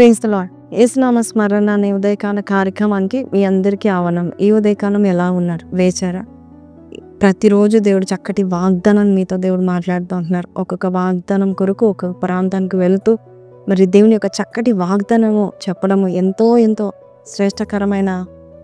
Praise the lord. యేసునామ స్మరణ అనే ఉదయకాల కార్యక్రమానికి మీ అందరికీ ఆహ్వానం. ఈ ఉదయకాలం ఎలా ఉన్నారు? లేచారా? ప్రతిరోజు దేవుడు చక్కటి వాగ్దానం మీతో దేవుడు మాట్లాడుతూ ఉంటున్నారు. ఒక్కొక్క వాగ్దానం కొరకు ఒక్కొక్క ప్రాంతానికి వెళుతూ మరి దేవుని యొక్క చక్కటి వాగ్దానము చెప్పడము ఎంతో ఎంతో శ్రేష్టకరమైన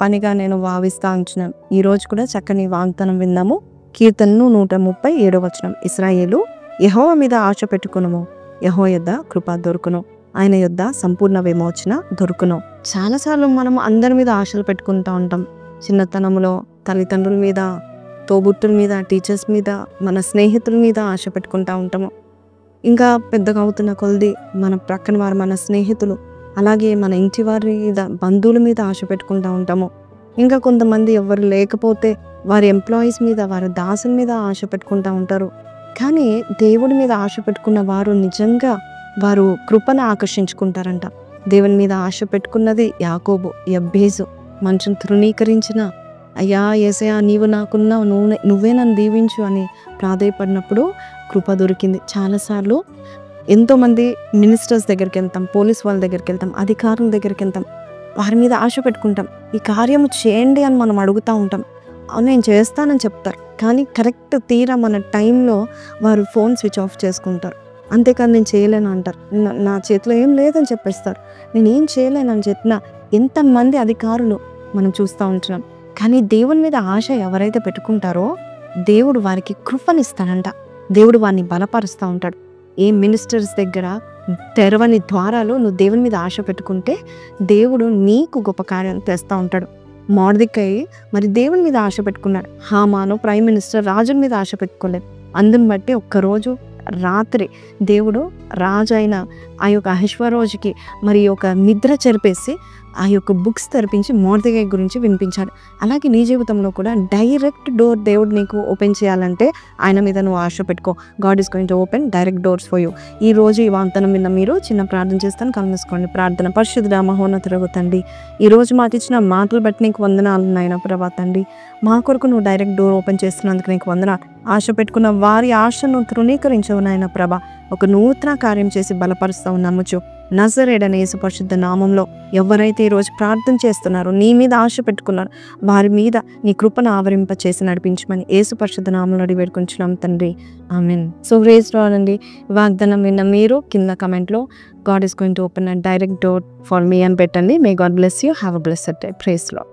పనిగా నేను భావిస్తూ ఉంటున్నాను. ఈరోజు కూడా చక్కని వాగ్దానం విందాము. కీర్తనలు 137 వచనం. ఇశ్రాయేలు, యెహోవా మీద ఆశ పెట్టుకునుము, యెహోవా యొద్ద కృప దొరుకును, ఆయన యొద్ద సంపూర్ణ విమోచన దొరుకును. చాలాసార్లు మనం అందరి మీద ఆశలు పెట్టుకుంటూ ఉంటాం. చిన్నతనంలో తల్లిదండ్రుల మీద, తోబుట్టుల మీద, టీచర్స్ మీద, మన స్నేహితుల మీద ఆశ పెట్టుకుంటూ ఉంటాము. ఇంకా పెద్దగా అవుతున్న కొలది మన ప్రక్కన వారు, మన స్నేహితులు, అలాగే మన ఇంటి వారి మీద, బంధువుల మీద ఆశ పెట్టుకుంటూ ఉంటాము. ఇంకా కొంతమంది ఎవరు లేకపోతే వారి ఎంప్లాయీస్ మీద, వారి దాసుల మీద ఆశ పెట్టుకుంటూ ఉంటారు. కానీ దేవుడి మీద ఆశ పెట్టుకున్న వారు నిజంగా వారు కృపను ఆకర్షించుకుంటారంట. దేవుని మీద ఆశ పెట్టుకున్నది యాకోబు, యబ్బేజు. మనుషుని తృణీకరించిన, అయ్యా యేసయ్యా నీవు నాకున్నావు, నువ్వే నన్ను దీవించు అని ప్రాధేయపడినప్పుడు కృప దొరికింది. చాలాసార్లు ఎంతోమంది మినిస్టర్స్ దగ్గరికి వెళ్తాం, పోలీస్ వాళ్ళ దగ్గరికి వెళ్తాం, అధికారుల దగ్గరికి వెళ్తాం. వారి మీద ఆశ పెట్టుకుంటాం. ఈ కార్యము చేయండి అని మనం అడుగుతూ ఉంటాం. నేను చేస్తానని చెప్తారు, కానీ కరెక్ట్ తీరా మన టైంలో వారు ఫోన్ స్విచ్ ఆఫ్ చేసుకుంటారు. అంతేకాదు నేను చేయలేను అంటారు. నా చేతిలో ఏం లేదని చెప్పేస్తారు. నేను ఏం చేయలేను అని చెప్పిన ఎంతమంది అధికారులు మనం చూస్తూ ఉంటున్నాం. కానీ దేవుని మీద ఆశ ఎవరైతే పెట్టుకుంటారో దేవుడు వారికి కృపనిస్తాడంట. దేవుడు వారిని బలపరుస్తూ ఉంటాడు. ఏ మినిస్టర్స్ దగ్గర తెరవని ద్వారాలు నువ్వు దేవుని మీద ఆశ పెట్టుకుంటే దేవుడు నీకు గొప్ప కార్యాలు తెస్తూ ఉంటాడు. మొర్దెకై మరి దేవుని మీద ఆశ పెట్టుకున్నాడు. హామాను ప్రైమ్ మినిస్టర్ రాజుల మీద ఆశ పెట్టుకోలేదు. అందుని బట్టి ఒక్కరోజు రాత్రి దేవుడు రాజు అయిన ఆ యొక్క అహష్వేరోషుకి మరి ఒక నిద్ర చెరిపేసి ఆ యొక్క బుక్స్ తెరిపించి మొర్దెకై గురించి వినిపించాడు. అలాగే నీ జీవితంలో కూడా డైరెక్ట్ డోర్ దేవుడు నీకు ఓపెన్ చేయాలంటే ఆయన మీద నువ్వు ఆశ పెట్టుకో. God is going to open direct doors for you. ఈ రోజు ఈ వాగ్దానం విన్న మీరు చిన్న ప్రార్థన చేస్తాను, కలుసుకోండి. ప్రార్థన. పరిశుద్ధుడా మహోన్నతుడగు తండ్రి, ఈరోజు మాకు ఇచ్చిన మాటలు బట్టి నీకు వందనాలు నాయన ప్రభా తండ్రి. మా కొరకు నువ్వు డైరెక్ట్ డోర్ ఓపెన్ చేస్తున్నందుకు నీకు వందనాలు. ఆశ పెట్టుకున్న వారి ఆశను తృణీకరించవు నాయన ప్రభా. ఒక నూతన కార్యం చేసి బలపరుస్తావు నమ్ముచు. నజరేయుడైన యేసు పరిశుద్ధ నామంలో ఎవరైతే ఈరోజు ప్రార్థన చేస్తున్నారో, నీ మీద ఆశ పెట్టుకున్నారు, వారి మీద నీ కృపను ఆవరింప చేసి నడిపించమని యేసు పరిశుద్ధ నామంలో అడిగి వేడుకుంటున్నాం తండ్రి, ఆమేన్. సో ప్రైజ్ ది లార్డ్ అండి. వాగ్దానం విన్న మీరు కింద కమెంట్లో God is going to open a direct door for me అని పెట్టండి. May God bless you. Have a blessed day. Praise the lord.